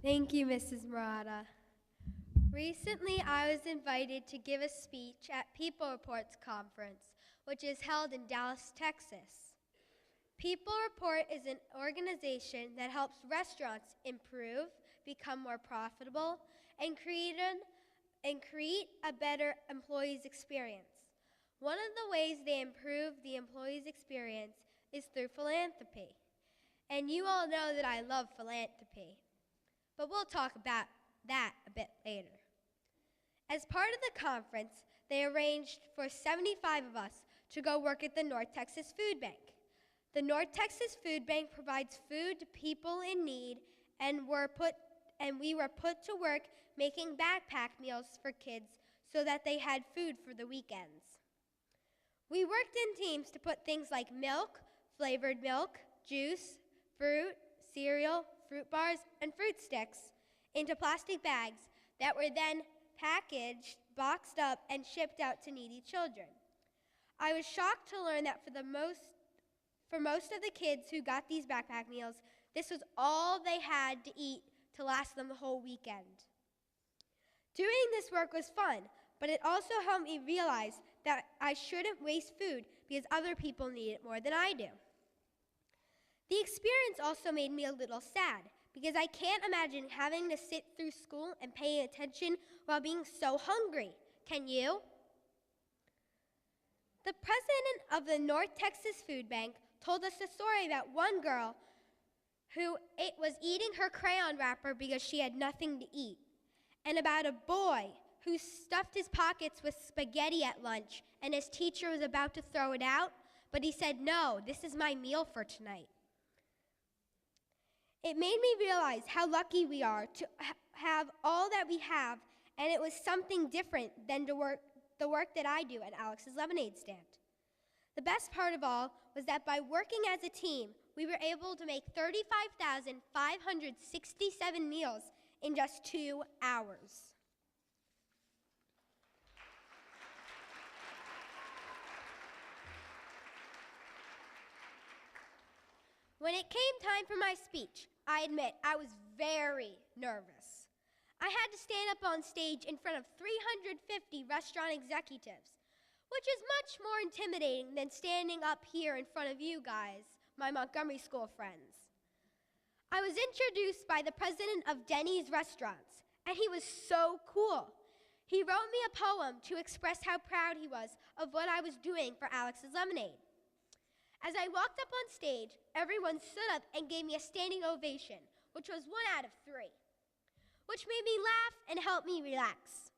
Thank you, Mrs. Murata. Recently, I was invited to give a speech at People Report's conference, which is held in Dallas, Texas. People Report is an organization that helps restaurants improve, become more profitable, and create a better employee's experience. One of the ways they improve the employee's experience is through philanthropy. And you all know that I love philanthropy. But we'll talk about that a bit later. As part of the conference, they arranged for 75 of us to go work at the North Texas Food Bank. The North Texas Food Bank provides food to people in need, and we were put to work making backpack meals for kids so that they had food for the weekends. We worked in teams to put things like milk, flavored milk, juice, fruit, cereal, fruit bars, and fruit sticks into plastic bags that were then packaged, boxed up, and shipped out to needy children. I was shocked to learn that for most of the kids who got these backpack meals, this was all they had to eat to last them the whole weekend. Doing this work was fun, but it also helped me realize that I shouldn't waste food because other people need it more than I do. The experience also made me a little sad because I can't imagine having to sit through school and paying attention while being so hungry. Can you? The president of the North Texas Food Bank told us a story about one girl who was eating her crayon wrapper because she had nothing to eat, and about a boy who stuffed his pockets with spaghetti at lunch and his teacher was about to throw it out, but he said, "No, this is my meal for tonight." It made me realize how lucky we are to have all that we have, and it was something different than the work that I do at Alex's Lemonade Stand. The best part of all was that by working as a team, we were able to make 35,567 meals in just 2 hours. When it came time for my speech, I admit I was very nervous. I had to stand up on stage in front of 350 restaurant executives, which is much more intimidating than standing up here in front of you guys, my Montgomery School friends. I was introduced by the president of Denny's Restaurants, and he was so cool. He wrote me a poem to express how proud he was of what I was doing for Alex's Lemonade. As I walked up on stage, everyone stood up and gave me a standing ovation, which was 1 out of 3, which made me laugh and helped me relax.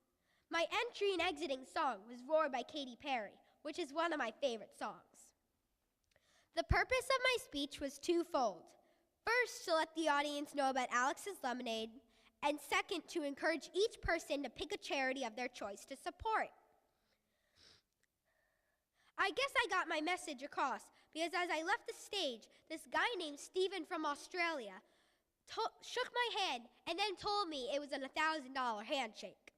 My entry and exiting song was Roar by Katy Perry, which is one of my favorite songs. The purpose of my speech was twofold. First, to let the audience know about Alex's Lemonade, and second, to encourage each person to pick a charity of their choice to support. I guess I got my message across because as I left the stage, this guy named Steven from Australia shook my hand and then told me it was a $1,000 handshake.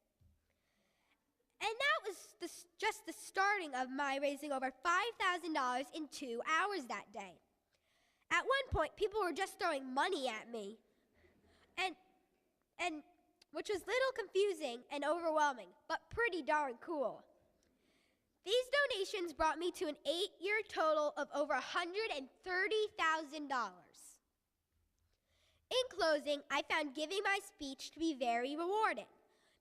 And that was just the starting of my raising over $5,000 in 2 hours that day. At one point, people were just throwing money at me, and which was a little confusing and overwhelming, but pretty darn cool. These donations brought me to an 8-year total of over $130,000. In closing, I found giving my speech to be very rewarding,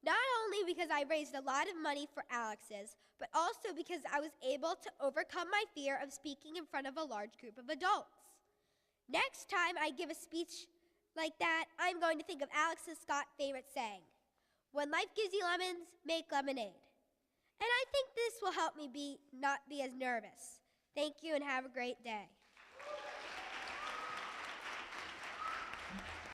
not only because I raised a lot of money for Alex's, but also because I was able to overcome my fear of speaking in front of a large group of adults. Next time I give a speech like that, I'm going to think of Alex Scott's favorite saying, "When life gives you lemons, make lemonade." And I think this will help me not be as nervous. Thank you and have a great day.